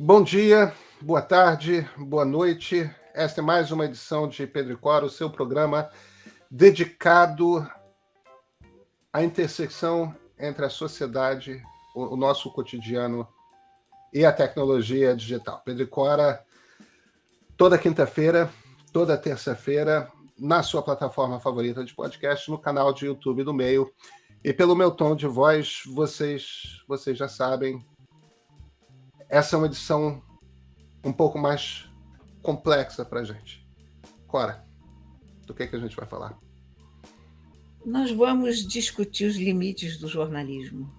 Bom dia, boa tarde, boa noite. Esta é mais uma edição de Pedro e Cora, o seu programa dedicado à intersecção entre a sociedade, o nosso cotidiano e a tecnologia digital. Pedro e Cora, toda quinta-feira, toda terça-feira, na sua plataforma favorita de podcast, no canal de YouTube do Meio. E pelo meu tom de voz, vocês já sabem, essa é uma edição um pouco mais complexa para a gente. Cora, do que a gente vai falar? Nós vamos discutir os limites do jornalismo,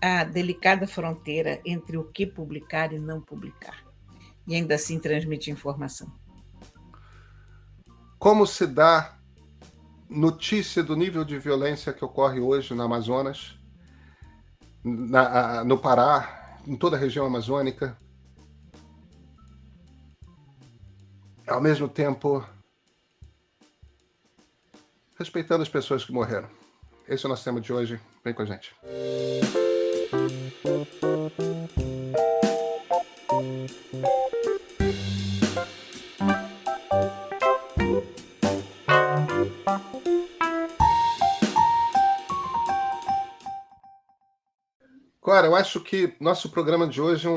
a delicada fronteira entre o que publicar e não publicar, e ainda assim transmitir informação. Como se dá notícia do nível de violência que ocorre hoje no Amazonas, no Pará, em toda a região amazônica, ao mesmo tempo respeitando as pessoas que morreram. Esse é o nosso tema de hoje. Vem com a gente. Cora, eu acho que nosso programa de hoje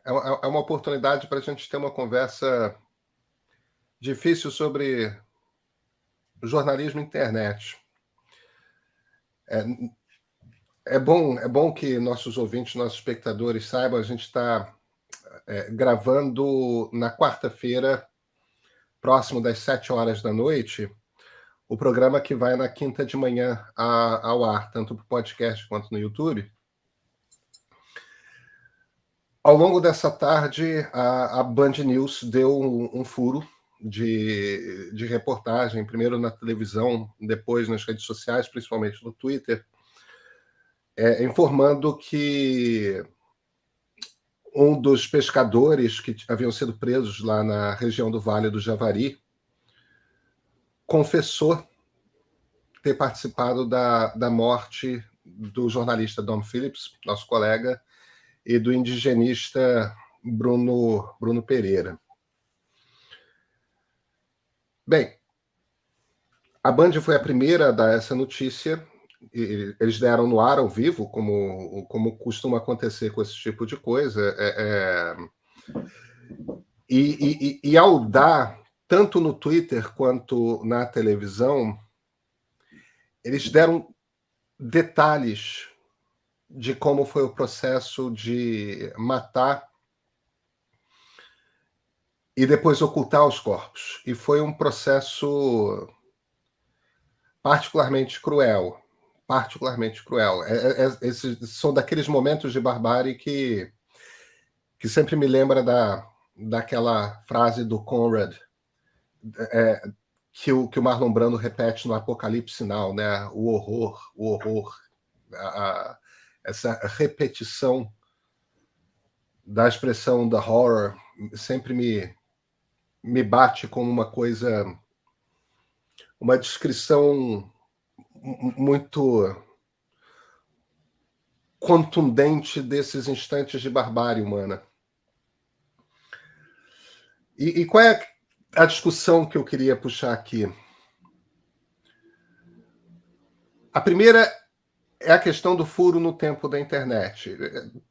é uma oportunidade para a gente ter uma conversa difícil sobre jornalismo e internet. É bom que nossos ouvintes, nossos espectadores saibam, a gente está gravando na quarta-feira, próximo das 7 horas da noite, o programa que vai na quinta de manhã ao ar, tanto para o podcast quanto no YouTube. Ao longo dessa tarde, a Band News deu um furo de reportagem, primeiro na televisão, depois nas redes sociais, principalmente no Twitter, informando que um dos pescadores que haviam sido presos lá na região do Vale do Javari confessou ter participado da morte do jornalista Dom Phillips, nosso colega, e do indigenista Bruno Pereira. Bem, a Band foi a primeira a dar essa notícia. Eles deram no ar ao vivo, como costuma acontecer com esse tipo de coisa. E ao dar, tanto no Twitter quanto na televisão, eles deram detalhes de como foi o processo de matar e depois ocultar os corpos. E foi um processo particularmente cruel. Esses são daqueles momentos de barbárie que sempre me lembra daquela frase do Conrad, que o Marlon Brando repete no Apocalipse Now, né? O horror, essa repetição da expressão da horror sempre me bate como uma descrição muito contundente desses instantes de barbárie humana. E qual é a discussão que eu queria puxar aqui? A primeira é a questão do furo no tempo da internet.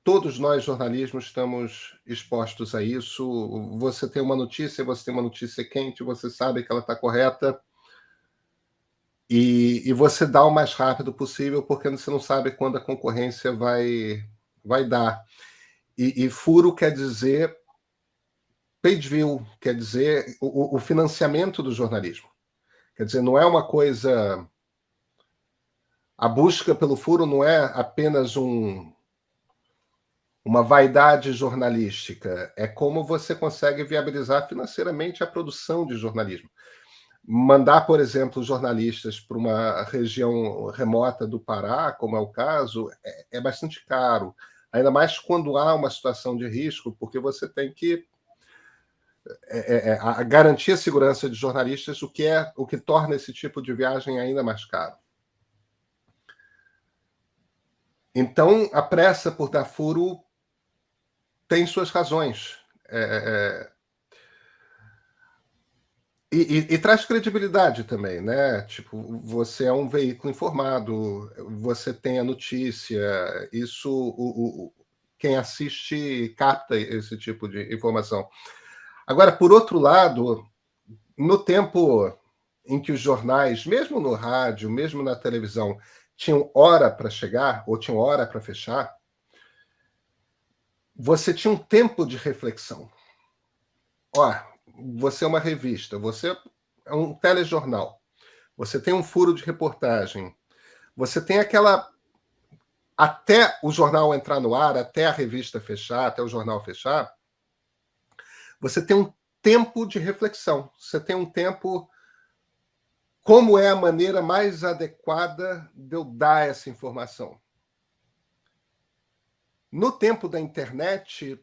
Todos nós, jornalistas, estamos expostos a isso. Você tem uma notícia quente, você sabe que ela está correta, e você dá o mais rápido possível, porque você não sabe quando a concorrência vai dar. E furo quer dizer page view, quer dizer o financiamento do jornalismo. Quer dizer, não é uma coisa... A busca pelo furo não é apenas uma vaidade jornalística, é como você consegue viabilizar financeiramente a produção de jornalismo. Mandar, por exemplo, jornalistas para uma região remota do Pará, como é o caso, é bastante caro, ainda mais quando há uma situação de risco, porque você tem que garantir a segurança de jornalistas, o que torna esse tipo de viagem ainda mais caro. Então, a pressa por dar furo tem suas razões. E traz credibilidade também, né? Tipo, você é um veículo informado, você tem a notícia, isso quem assiste capta esse tipo de informação. Agora, por outro lado, no tempo em que os jornais, mesmo no rádio, mesmo na televisão, tinham hora para chegar ou tinham hora para fechar, você tinha um tempo de reflexão. Ó, você é uma revista, você é um telejornal, você tem um furo de reportagem, você tem aquela. Até o jornal entrar no ar, até a revista fechar, até o jornal fechar, você tem um tempo de reflexão, você tem um tempo. Como é a maneira mais adequada de eu dar essa informação? No tempo da internet,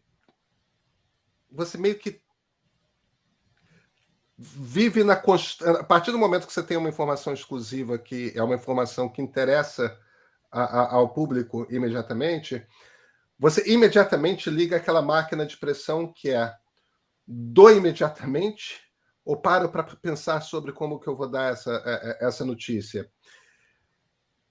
você meio que vive na a partir do momento que você tem uma informação exclusiva, que é uma informação que interessa ao público imediatamente, você imediatamente liga aquela máquina de pressão que é: dou imediatamente ou paro para pensar sobre como que eu vou dar essa notícia?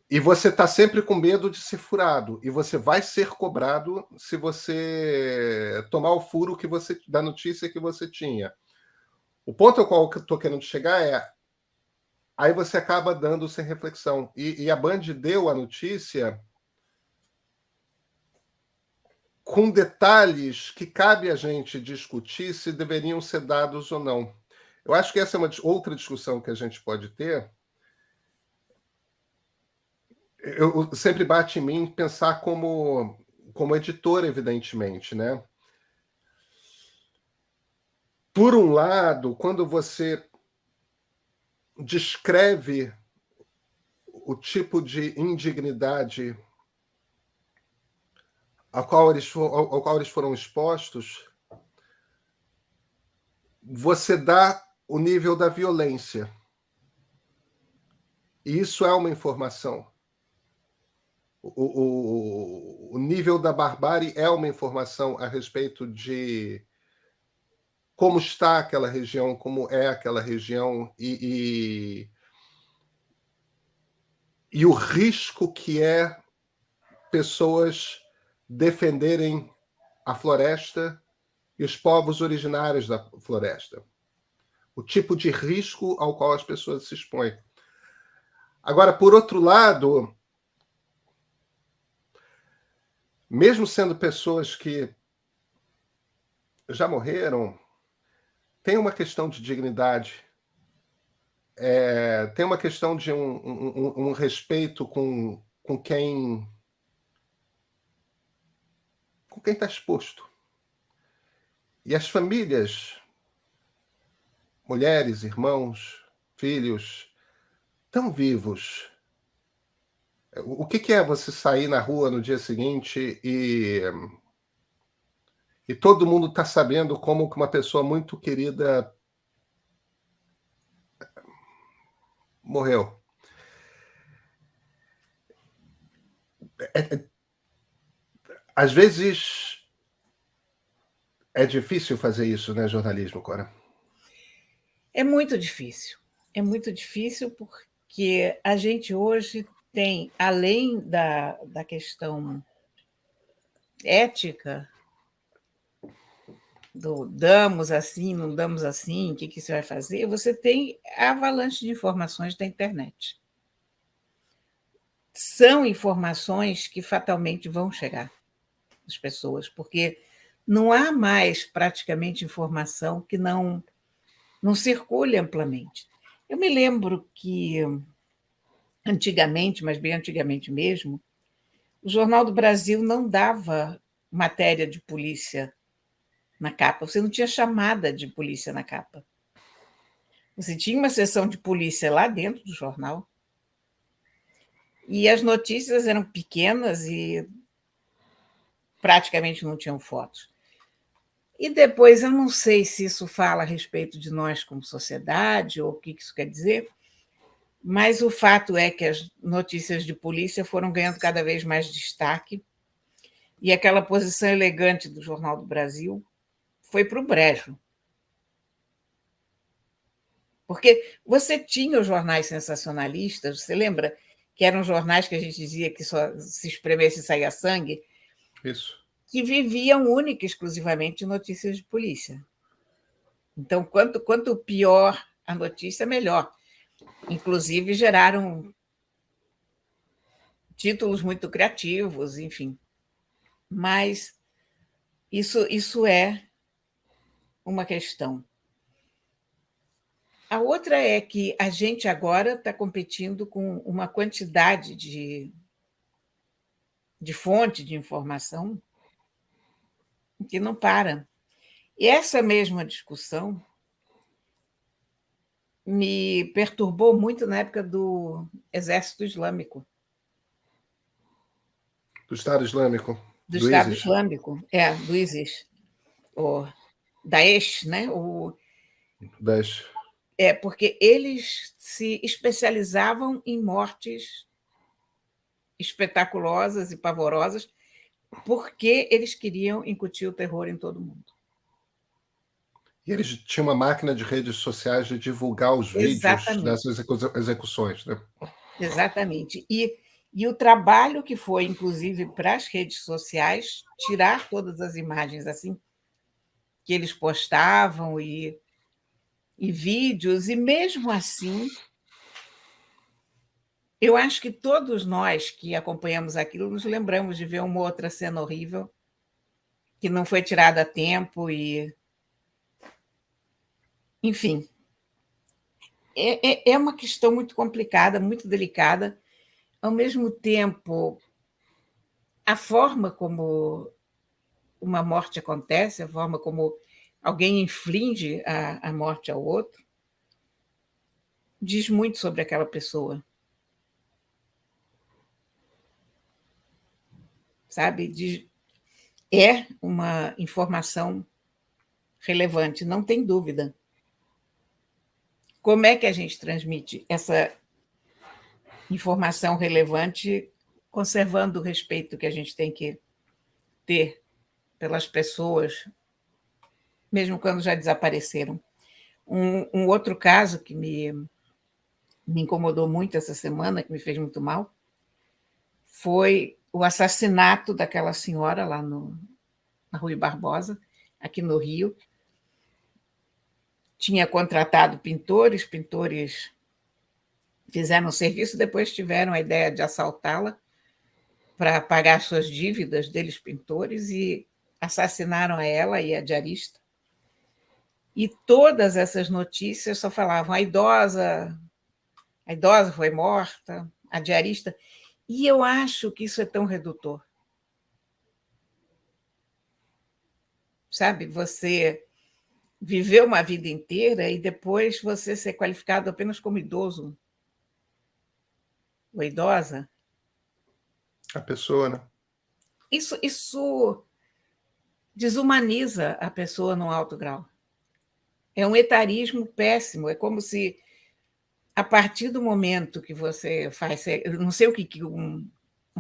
E você está sempre com medo de ser furado. E você vai ser cobrado se você tomar o furo da notícia que você tinha. O ponto ao qual eu estou querendo chegar é: aí você acaba dando sem reflexão. E a Band deu a notícia com detalhes que cabe a gente discutir se deveriam ser dados ou não. Eu acho que essa é uma outra discussão que a gente pode ter. Eu sempre bate em mim pensar como editor, evidentemente, né? Por um lado, quando você descreve o tipo de indignidade ao qual eles foram expostos, você dá o nível da violência. E isso é uma informação. O nível da barbárie é uma informação a respeito de como está aquela região, como é aquela região e o risco que é pessoas defenderem a floresta e os povos originários da floresta. O tipo de risco ao qual as pessoas se expõem. Agora, por outro lado, mesmo sendo pessoas que já morreram, tem uma questão de dignidade, tem uma questão de um respeito com quem está exposto. E as famílias, mulheres, irmãos, filhos, estão vivos. O que é você sair na rua no dia seguinte e todo mundo está sabendo como que uma pessoa muito querida morreu? Às vezes é difícil fazer isso, né, jornalismo, Cora? É muito difícil. É muito difícil porque a gente hoje tem, além da questão ética, do damos assim, não damos assim, o que você vai fazer, você tem a avalanche de informações da internet. São informações que fatalmente vão chegar às pessoas, porque não há mais praticamente informação que não circule amplamente. Eu me lembro que, antigamente, mas bem antigamente mesmo, o Jornal do Brasil não dava matéria de polícia na capa, você não tinha chamada de polícia na capa. Você tinha uma seção de polícia lá dentro do jornal, e as notícias eram pequenas e praticamente não tinham fotos. E depois, eu não sei se isso fala a respeito de nós como sociedade ou o que isso quer dizer, mas o fato é que as notícias de polícia foram ganhando cada vez mais destaque, E aquela posição elegante do Jornal do Brasil foi para o brejo. Porque você tinha os jornais sensacionalistas, você lembra que eram jornais que a gente dizia que só se espremesse e saía sangue, Isso. que viviam única e exclusivamente de notícias de polícia. Então, quanto pior a notícia, melhor. Inclusive, geraram títulos muito criativos, enfim. Mas isso é uma questão. A outra é que a gente agora está competindo com uma quantidade de fonte de informação que não para. E essa mesma discussão me perturbou muito na época do Exército Islâmico, Do Estado Islâmico, do do Estado ISIS. Islâmico, do ISIS, o Daesh, né? Das... Porque eles se especializavam em mortes espetaculosas e pavorosas, porque eles queriam incutir o terror em todo mundo. E eles tinham uma máquina de redes sociais de divulgar os vídeos Exatamente. dessas execuções, né? Exatamente. E o trabalho que foi, inclusive, para as redes sociais, tirar todas as imagens assim que eles postavam e vídeos, e mesmo assim, eu acho que todos nós que acompanhamos aquilo nos lembramos de ver uma outra cena horrível que não foi tirada a tempo e, enfim, é uma questão muito complicada, muito delicada. Ao mesmo tempo, a forma como uma morte acontece, a forma como alguém inflige a morte ao outro, diz muito sobre aquela pessoa, sabe? É uma informação relevante, não tem dúvida. Como é que a gente transmite essa informação relevante, conservando o respeito que a gente tem que ter pelas pessoas, mesmo quando já desapareceram? Um outro caso que me incomodou muito essa semana, que me fez muito mal, foi o assassinato daquela senhora lá na Rui Barbosa, aqui no Rio. Tinha contratado pintores fizeram o serviço, depois tiveram a ideia de assaltá-la para pagar suas dívidas deles, pintores, e assassinaram a ela e a diarista. E todas essas notícias só falavam a idosa foi morta, a diarista. E eu acho que isso é tão redutor. Sabe, você viver uma vida inteira e depois você ser qualificado apenas como idoso ou idosa. A pessoa, né? Isso desumaniza a pessoa num alto grau. É um etarismo péssimo. É como se, a partir do momento que você faz. Eu não sei o que um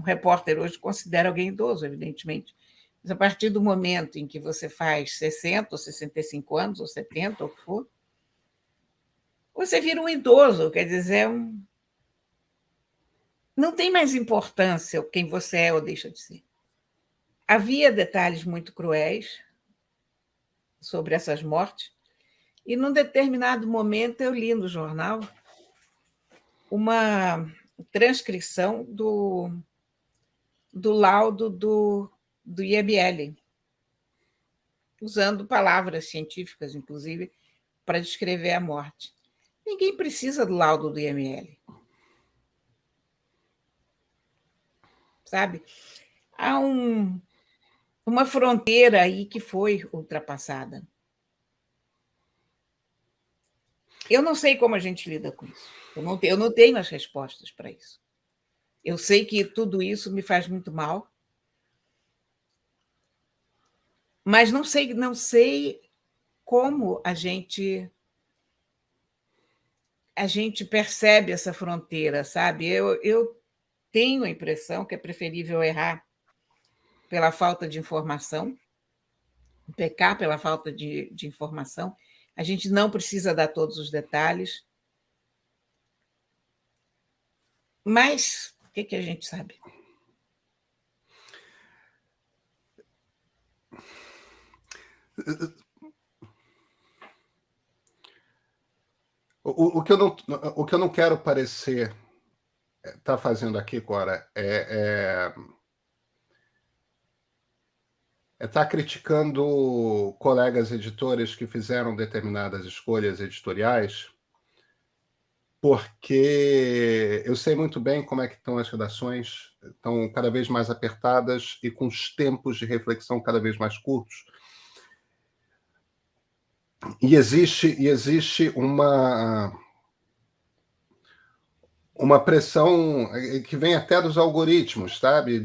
repórter hoje considera alguém idoso, evidentemente, mas a partir do momento em que você faz 60 ou 65 anos, ou 70, ou o que for, você vira um idoso, quer dizer, não tem mais importância quem você é ou deixa de ser. Havia detalhes muito cruéis sobre essas mortes, e num determinado momento eu li no jornal uma transcrição do laudo do IML, usando palavras científicas, inclusive, para descrever a morte. Ninguém precisa do laudo do IML. Sabe? Há uma fronteira aí que foi ultrapassada. Eu não sei como a gente lida com isso. Eu não tenho as respostas para isso. Eu sei que tudo isso me faz muito mal, mas não sei como a gente percebe essa fronteira, sabe? Eu tenho a impressão que é preferível errar pela falta de informação, pecar pela falta de informação. A gente não precisa dar todos os detalhes, mas o que a gente sabe? O que eu não quero parecer estar fazendo aqui, Cora, é estar criticando colegas editores que fizeram determinadas escolhas editoriais, porque eu sei muito bem como é que estão as redações, estão cada vez mais apertadas e com os tempos de reflexão cada vez mais curtos. E existe uma pressão que vem até dos algoritmos, sabe?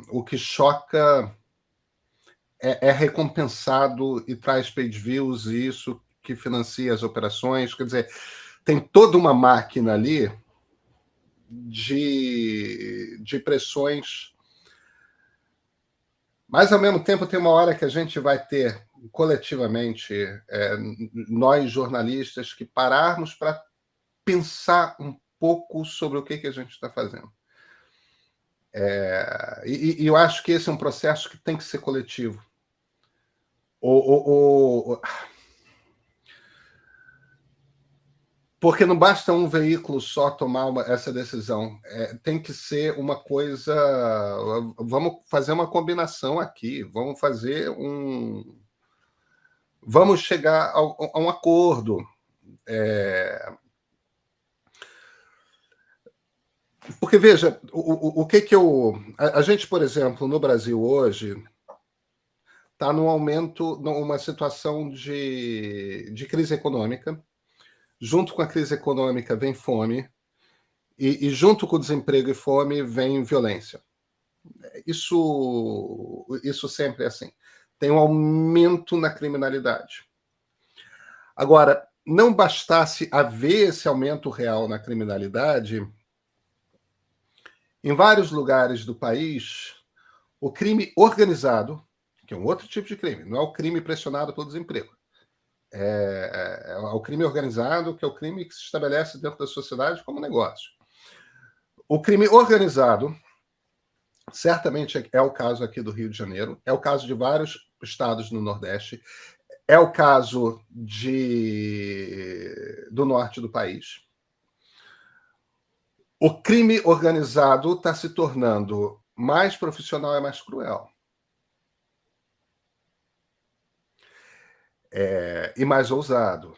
O que choca é recompensado e traz page views, e isso que financia as operações. Quer dizer, tem toda uma máquina ali de pressões, mas ao mesmo tempo tem uma hora que a gente vai ter coletivamente, nós jornalistas, que pararmos para pensar um pouco sobre o que a gente está fazendo. E eu acho que esse é um processo que tem que ser coletivo. Porque não basta um veículo só tomar essa decisão. Tem que ser uma coisa... Vamos fazer uma combinação aqui. Vamos chegar a um acordo. Porque, veja, o que eu... A gente, por exemplo, no Brasil hoje, está num aumento, numa situação de crise econômica. Junto com a crise econômica vem fome, e junto com o desemprego e fome vem violência. Isso sempre é assim. Tem um aumento na criminalidade. Agora, não bastasse haver esse aumento real na criminalidade, em vários lugares do país, o crime organizado, que é um outro tipo de crime, não é o crime pressionado pelo desemprego, é o crime organizado, que é o crime que se estabelece dentro da sociedade como negócio. O crime organizado, certamente é o caso aqui do Rio de Janeiro, é o caso de vários estados no Nordeste, é o caso do norte do país. O crime organizado está se tornando mais profissional e mais cruel. E mais ousado.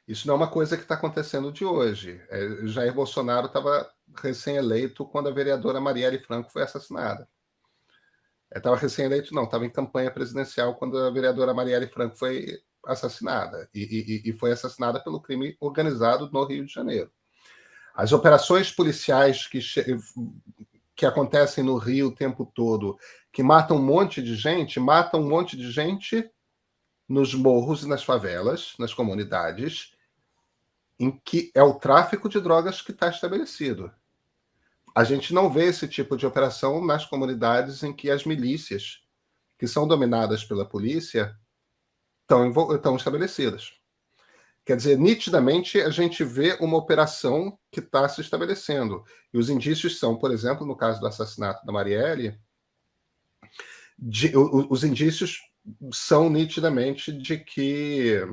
Isso não é uma coisa que está acontecendo de hoje. Jair Bolsonaro estava recém-eleito quando a vereadora Marielle Franco foi assassinada. Estava recém-eleito, não, estava em campanha presidencial quando a vereadora Marielle Franco foi assassinada. E foi assassinada pelo crime organizado no Rio de Janeiro. As operações policiais que acontecem no Rio o tempo todo, que matam um monte de gente nos morros e nas favelas, nas comunidades, em que é o tráfico de drogas que está estabelecido. A gente não vê esse tipo de operação nas comunidades em que as milícias, que são dominadas pela polícia, estão estabelecidas. Quer dizer, nitidamente, a gente vê uma operação que está se estabelecendo. E os indícios são, por exemplo, no caso do assassinato da Marielle, os indícios são nitidamente de que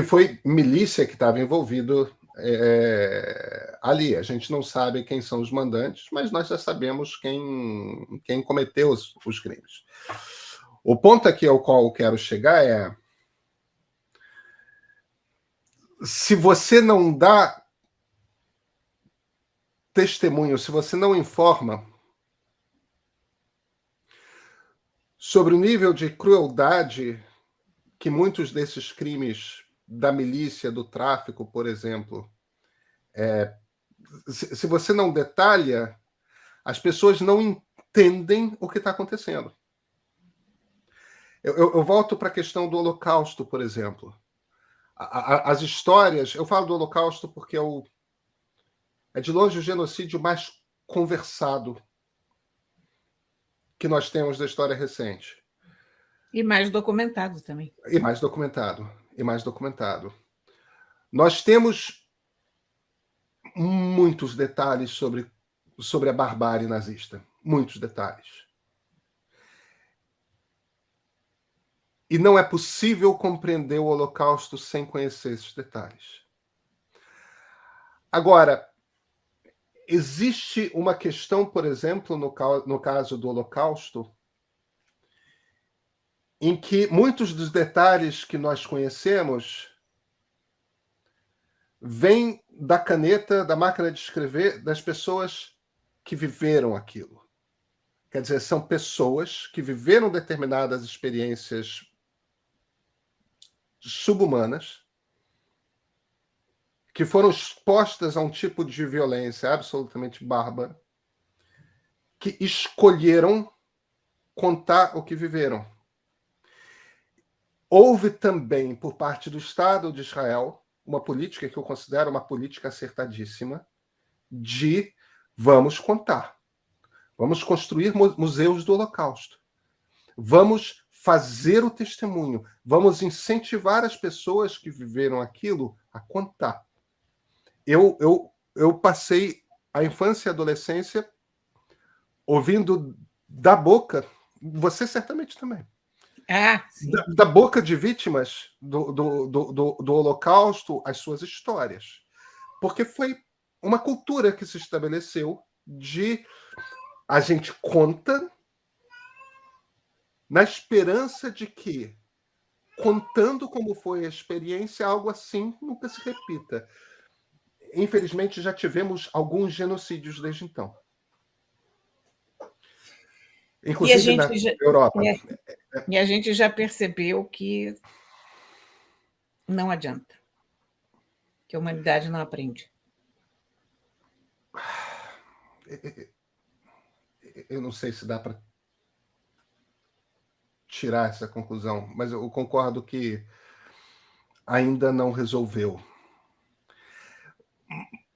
foi milícia que estava envolvido ali. A gente não sabe quem são os mandantes, mas nós já sabemos quem cometeu os crimes. O ponto aqui ao qual eu quero chegar é: se você não dá testemunho, se você não informa sobre o nível de crueldade que muitos desses crimes da milícia, do tráfico, por exemplo, se você não detalha, as pessoas não entendem o que está acontecendo. Eu volto para a questão do Holocausto, por exemplo. As histórias... Eu falo do Holocausto porque é de longe o genocídio mais conversado que nós temos da história recente. E mais documentado também. E mais documentado. E mais documentado. Nós temos muitos detalhes sobre a barbárie nazista. Muitos detalhes. E não é possível compreender o Holocausto sem conhecer esses detalhes. Agora, existe uma questão, por exemplo, no caso do Holocausto, em que muitos dos detalhes que nós conhecemos vêm da caneta, da máquina de escrever das pessoas que viveram aquilo. Quer dizer, são pessoas que viveram determinadas experiências subhumanas, que foram expostas a um tipo de violência absolutamente bárbara, que escolheram contar o que viveram. Houve também, por parte do Estado de Israel, uma política que eu considero uma política acertadíssima de vamos contar, vamos construir museus do Holocausto, vamos fazer o testemunho, vamos incentivar as pessoas que viveram aquilo a contar. Eu passei a infância e a adolescência ouvindo da boca, você certamente também, da boca de vítimas do Holocausto, as suas histórias. Porque foi uma cultura que se estabeleceu de a gente conta na esperança de que, contando como foi a experiência, algo assim nunca se repita. Infelizmente, já tivemos alguns genocídios desde então. Inclusive na Europa. E a gente já percebeu que não adianta, que a humanidade não aprende. Eu não sei se dá para tirar essa conclusão, mas eu concordo que ainda não resolveu.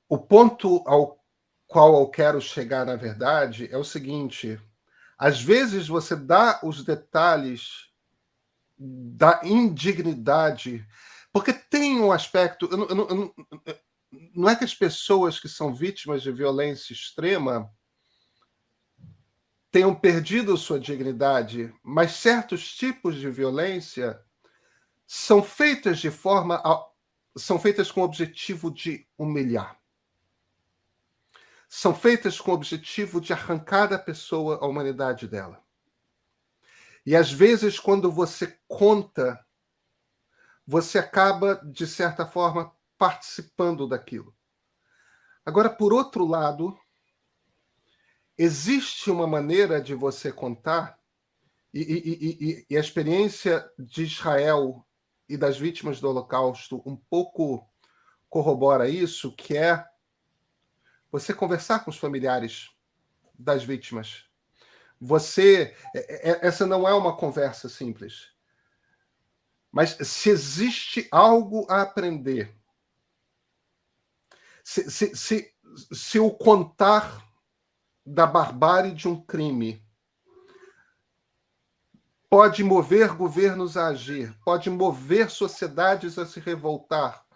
O ponto ao qual eu quero chegar, na verdade, é o seguinte: às vezes você dá os detalhes da indignidade, porque tem um aspecto. Não é que as pessoas que são vítimas de violência extrema tenham perdido sua dignidade, mas certos tipos de violência são feitas são feitas com o objetivo de humilhar. São feitas com o objetivo de arrancar da pessoa a humanidade dela. E às vezes, quando você conta, você acaba, de certa forma, participando daquilo. Agora, por outro lado, existe uma maneira de você contar, e a experiência de Israel e das vítimas do Holocausto um pouco corrobora isso, que é você conversar com os familiares das vítimas. Essa não é uma conversa simples. Mas se existe algo a aprender, se o contar da barbárie de um crime pode mover governos a agir, pode mover sociedades a se revoltar,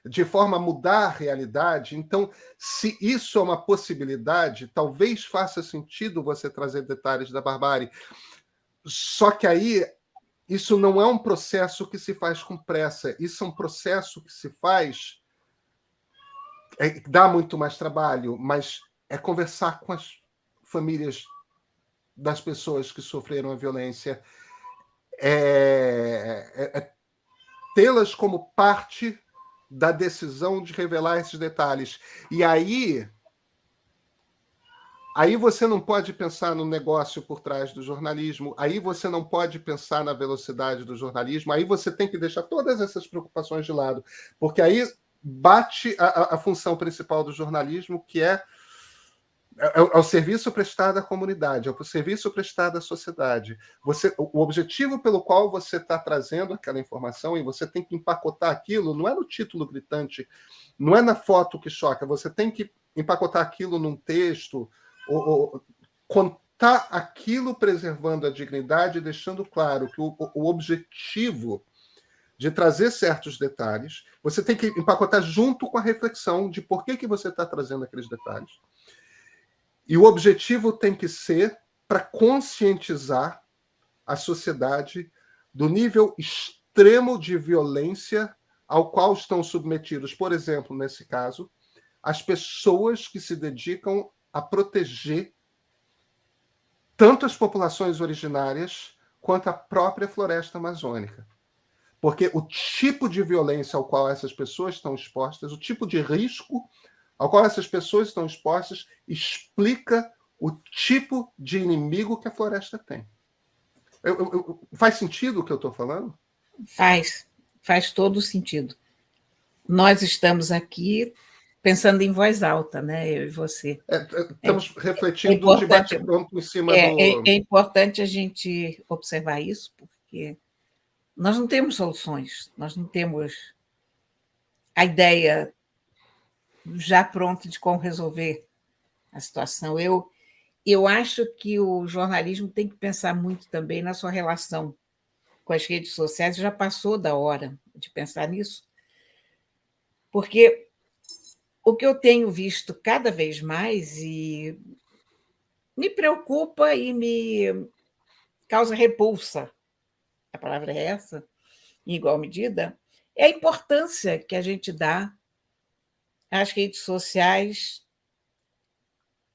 de forma a mudar a realidade, então, se isso é uma possibilidade, talvez faça sentido você trazer detalhes da barbárie. Só que aí, isso não é um processo que se faz com pressa, isso é um processo que se faz, dá muito mais trabalho, mas é conversar com as famílias das pessoas que sofreram a violência, tê-las como parte da decisão de revelar esses detalhes. E aí você não pode pensar no negócio por trás do jornalismo, aí você não pode pensar na velocidade do jornalismo, aí você tem que deixar todas essas preocupações de lado, porque aí bate a função principal do jornalismo, que é o serviço prestado à comunidade, é o serviço prestado à sociedade. O objetivo pelo qual você está trazendo aquela informação, e você tem que empacotar aquilo, não é no título gritante, não é na foto que choca, você tem que empacotar aquilo num texto, contar aquilo preservando a dignidade, deixando claro que o objetivo de trazer certos detalhes, você tem que empacotar junto com a reflexão de por que você está trazendo aqueles detalhes. E o objetivo tem que ser para conscientizar a sociedade do nível extremo de violência ao qual estão submetidos, por exemplo, nesse caso, as pessoas que se dedicam a proteger tanto as populações originárias quanto a própria floresta amazônica. Porque o tipo de violência ao qual essas pessoas estão expostas, o tipo de risco ao qual essas pessoas estão expostas, explica o tipo de inimigo que a floresta tem. Faz sentido o que eu estou falando? Faz todo sentido. Nós estamos aqui pensando em voz alta, né? Eu e você. Estamos refletindo de bate-pronto em cima do... É importante a gente observar isso, porque nós não temos soluções, nós não temos a ideia já pronta de como resolver a situação. Eu acho que o jornalismo tem que pensar muito também na sua relação com as redes sociais. Já passou da hora de pensar nisso, porque o que eu tenho visto cada vez mais e me preocupa e me causa repulsa, a palavra é essa, em igual medida, é a importância que a gente dá às redes sociais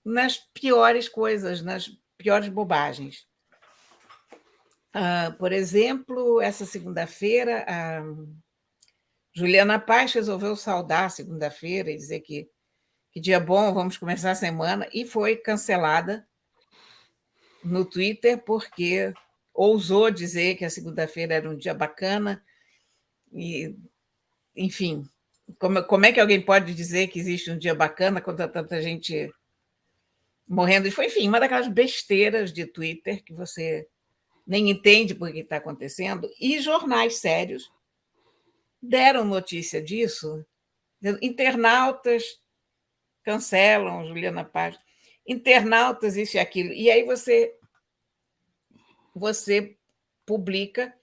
nas piores coisas, nas piores bobagens. Por exemplo, essa segunda-feira, a Juliana Paz resolveu saudar segunda-feira e dizer que dia bom, vamos começar a semana, e foi cancelada no Twitter porque ousou dizer que a segunda-feira era um dia bacana. E, enfim, como é que alguém pode dizer que existe um dia bacana quando há tanta gente morrendo? E foi, enfim, uma daquelas besteiras de Twitter que você nem entende por que está acontecendo, e jornais sérios deram notícia disso. Internautas cancelam Juliana Paz, internautas, isso e aquilo. E aí você publica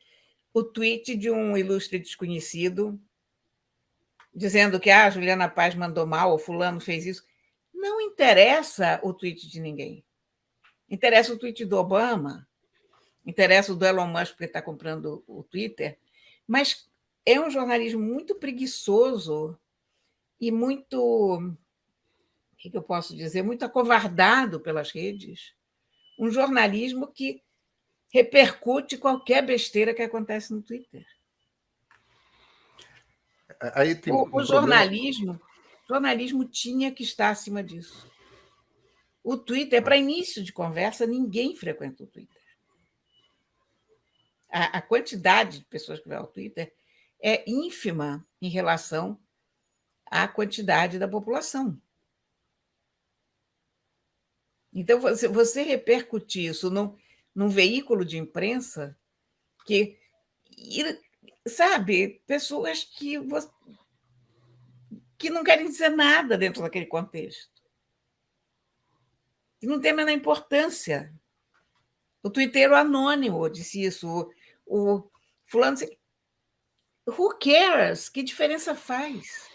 o tweet de um ilustre desconhecido dizendo que a Juliana Paz mandou mal, ou fulano fez isso. Não interessa o tweet de ninguém. Interessa o tweet do Obama, interessa o do Elon Musk porque está comprando o Twitter, mas é um jornalismo muito preguiçoso e muito, o que eu posso dizer, muito acovardado pelas redes. Um jornalismo que repercute qualquer besteira que acontece no Twitter. Aí tem o jornalismo tinha que estar acima disso. O Twitter, para início de conversa, ninguém frequenta o Twitter. A quantidade de pessoas que vai ao Twitter é ínfima em relação à quantidade da população. Então, você repercutir isso num veículo de imprensa que, sabe, pessoas que não querem dizer nada dentro daquele contexto, que não tem a menor importância. O tuiteiro anônimo disse isso, o fulano disse, who cares? Que diferença faz?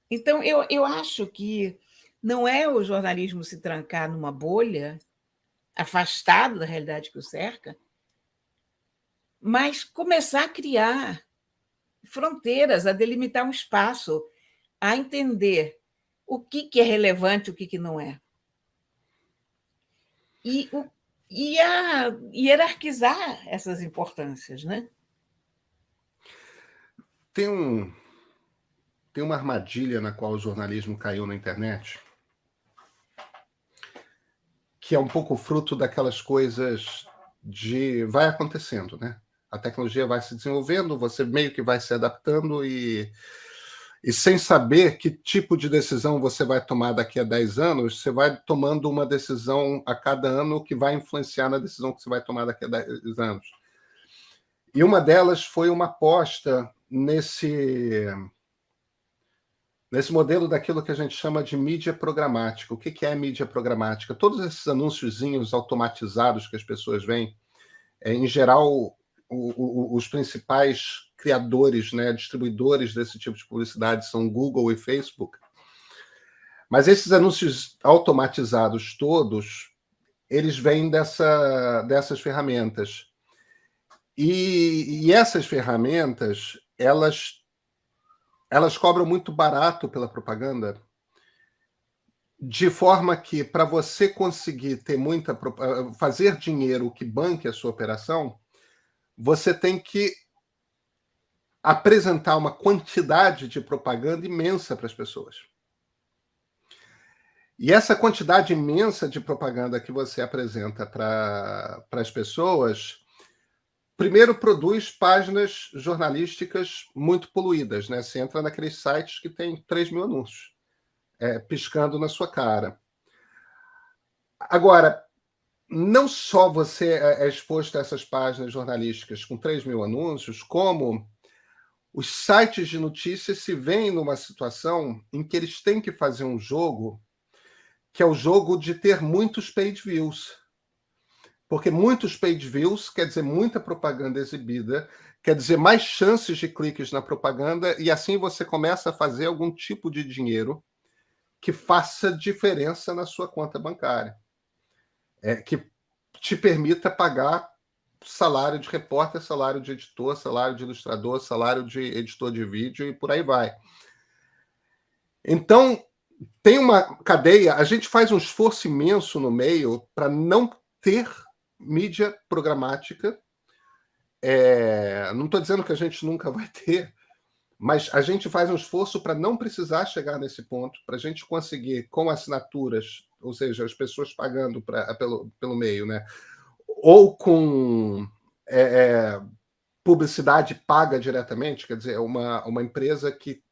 Então, eu acho que não é o jornalismo se trancar numa bolha, afastado da realidade que o cerca, mas começar a criar fronteiras, a delimitar um espaço, a entender o que é relevante e o que não é. E a hierarquizar essas importâncias, né? Tem uma armadilha na qual o jornalismo caiu na internet, que é um pouco fruto daquelas coisas de... vai acontecendo, né? A tecnologia vai se desenvolvendo, você meio que vai se adaptando e sem saber que tipo de decisão você vai tomar daqui a 10 anos, você vai tomando uma decisão a cada ano que vai influenciar na decisão que você vai tomar daqui a 10 anos. E uma delas foi uma aposta nesse modelo daquilo que a gente chama de mídia programática. O que é mídia programática? Todos esses anúnciozinhos automatizados que as pessoas veem, em geral, os principais criadores, né, distribuidores desse tipo de publicidade são Google e Facebook. Mas esses anúncios automatizados todos, eles vêm dessas ferramentas. E essas ferramentas, elas cobram muito barato pela propaganda, de forma que, para você conseguir ter fazer dinheiro que banque a sua operação, você tem que apresentar uma quantidade de propaganda imensa para as pessoas. E essa quantidade imensa de propaganda que você apresenta para as pessoas, primeiro produz páginas jornalísticas muito poluídas, né? Você entra naqueles sites que tem 3 mil anúncios piscando na sua cara. Agora, não só você é exposto a essas páginas jornalísticas com 3 mil anúncios, como os sites de notícias se veem numa situação em que eles têm que fazer um jogo, que é o jogo de ter muitos page views. Porque muitos page views quer dizer muita propaganda exibida, quer dizer mais chances de cliques na propaganda, e assim você começa a fazer algum tipo de dinheiro que faça diferença na sua conta bancária. Que te permita pagar salário de repórter, salário de editor, salário de ilustrador, salário de editor de vídeo e por aí vai. Então, tem uma cadeia, a gente faz um esforço imenso no meio para não ter mídia programática. Não estou dizendo que a gente nunca vai ter, mas a gente faz um esforço para não precisar chegar nesse ponto, para a gente conseguir, com assinaturas, ou seja, as pessoas pagando pelo meio, né? Ou com publicidade paga diretamente, quer dizer, uma empresa que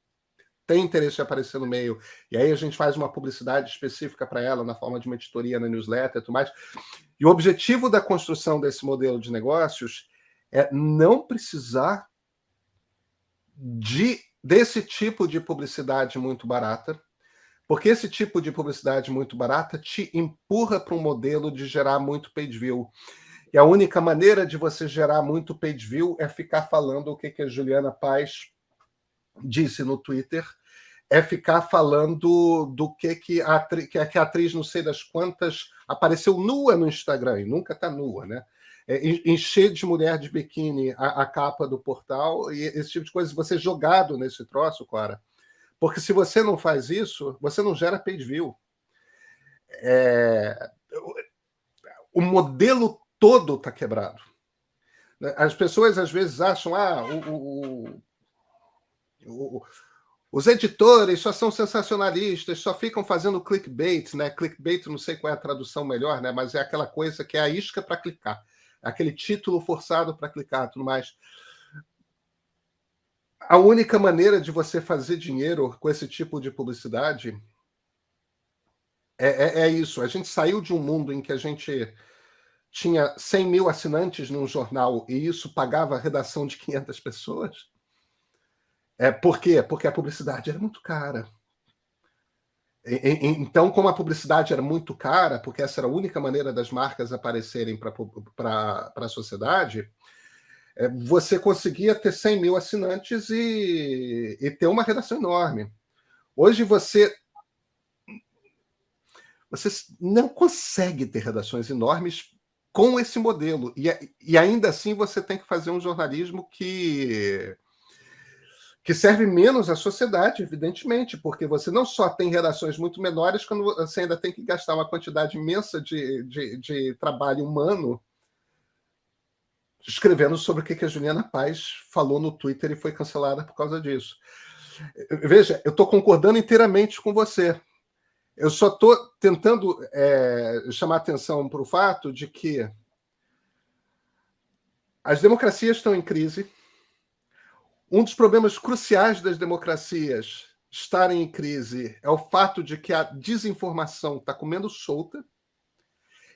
tem interesse em aparecer no meio, e aí a gente faz uma publicidade específica para ela, na forma de uma editoria na newsletter e tudo mais. E o objetivo da construção desse modelo de negócios é não precisar desse tipo de publicidade muito barata, porque esse tipo de publicidade muito barata te empurra para um modelo de gerar muito page view. E a única maneira de você gerar muito page view é ficar falando o que a Juliana Paz disse no Twitter, é ficar falando do que a atriz não sei das quantas apareceu nua no Instagram, e nunca está nua, né? Encher de mulher de biquíni a capa do portal, e esse tipo de coisa, você jogado nesse troço, Cora. Porque se você não faz isso, você não gera page view. O modelo todo está quebrado. As pessoas às vezes acham os editores só são sensacionalistas, só ficam fazendo clickbait, né? Clickbait, não sei qual é a tradução melhor, né? Mas é aquela coisa que é a isca para clicar, aquele título forçado para clicar, tudo mais. A única maneira de você fazer dinheiro com esse tipo de publicidade é isso. A gente saiu de um mundo em que a gente tinha 100 mil assinantes num jornal e isso pagava a redação de 500 pessoas. Por quê? Porque a publicidade era muito cara. Então, como a publicidade era muito cara, porque essa era a única maneira das marcas aparecerem para a sociedade, você conseguia ter 100 mil assinantes e ter uma redação enorme. Hoje você não consegue ter redações enormes com esse modelo. E ainda assim você tem que fazer um jornalismo que serve menos à sociedade, evidentemente, porque você não só tem redações muito menores, quando você ainda tem que gastar uma quantidade imensa de trabalho humano escrevendo sobre o que a Juliana Paz falou no Twitter e foi cancelada por causa disso. Veja, eu estou concordando inteiramente com você. Eu só estou tentando chamar atenção para o fato de que as democracias estão em crise. Um dos problemas cruciais das democracias estarem em crise é o fato de que a desinformação está comendo solta.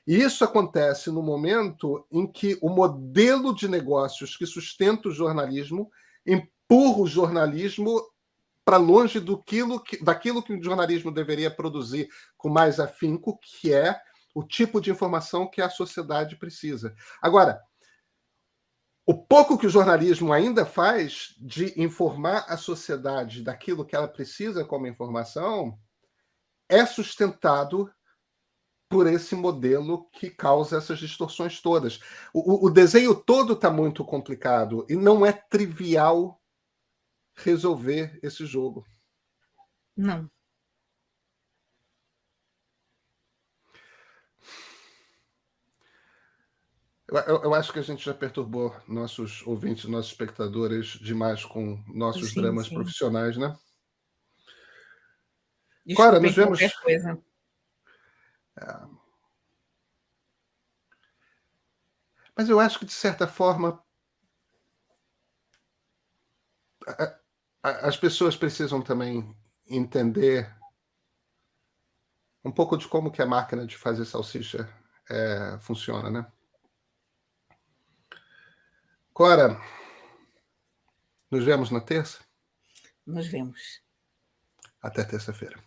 E isso acontece no momento em que o modelo de negócios que sustenta o jornalismo empurra o jornalismo para longe daquilo que o jornalismo deveria produzir com mais afinco, que é o tipo de informação que a sociedade precisa. Agora, o pouco que o jornalismo ainda faz de informar a sociedade daquilo que ela precisa como informação é sustentado por esse modelo que causa essas distorções todas. O desenho todo está muito complicado e não é trivial resolver esse jogo. Não. Eu acho que a gente já perturbou nossos ouvintes, nossos espectadores demais com nossos Sim, dramas sim. profissionais, né? Cora, Desculpem nos vemos. qualquer coisa. Mas eu acho que, de certa forma, as pessoas precisam também entender um pouco de como que a máquina de fazer salsicha funciona, né? Cora, nos vemos na terça? Nos vemos. Até terça-feira.